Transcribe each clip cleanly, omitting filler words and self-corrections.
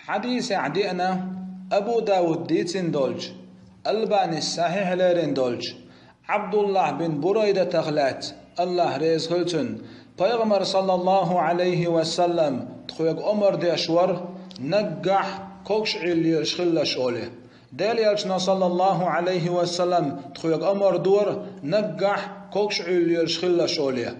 حديث عدينا أبو داود ديتسندولج الباني الصحيح ليرندولج عبد الله بن بريدة تغلات الله ريز خلتن پیغمبر صلى الله عليه وسلم تخويق عمر ديشور نجح كوكش علي شخلا شولي دال يالشنا صلى الله عليه وسلم تخويق عمر دور نجح كوكش علي شخلا شولي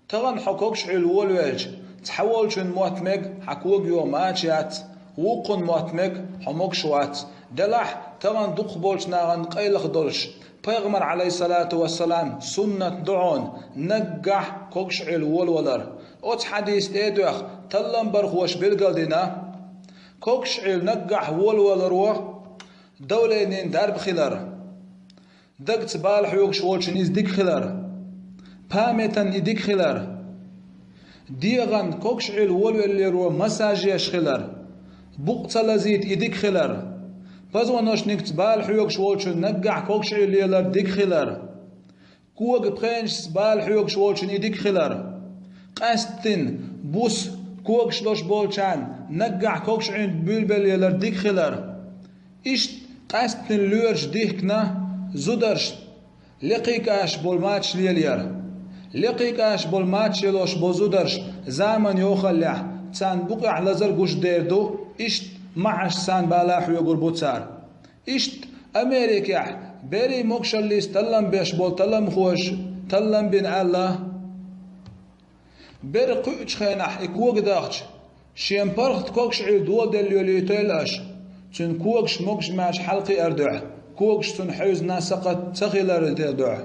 تغن حكوكش علي والويج تحولشن موتمك حكوك يوم آتيات وقن موتمك حموك شوات دلح تغن دقبولش ناغن قيلخ دولش پیغمبر عليه الصلاة والسلام سنة دعون نجح كوكش عل والولر اوت حديث ايدوخ تلم برخوش بالقلدنا كوكش عل نجح والولر دولين درب خلر دقت بالح يوكش والشن ازدك خلر بامتن ادك خلر ديغن كوكش عل والولر مساجيش خلر بقت لزيت ادك خلر فازوناش نكت بالح يوكش والشن نجح كوكش عل يلر دك خلر كوغ برينش بالح يوكش والشن ادك خلر قاستن بوس كوغ شلوش بولشان نجح كوكش عند بلبل يلر دك خلر إشت قاستن لورش ديكنا زودرش لقيكاش بولماتش ليلير لقيكاش بولماتش يلوش بوزودرش زامن يوخلح تسان بقع لزر قوش ديردو إشت معش سان بالاح يقول بوتسار إشت أمريكا بري موكشليس تلم بيش بول تلم خوش تلم بين الله بر قوش خينح إكوغ داخش شيم برخت كوكش عيد دول دليولي تيلاش تن كوكش موكش ماش حلقي أردع كوكش تن حوز ناسقت تغيلر تردع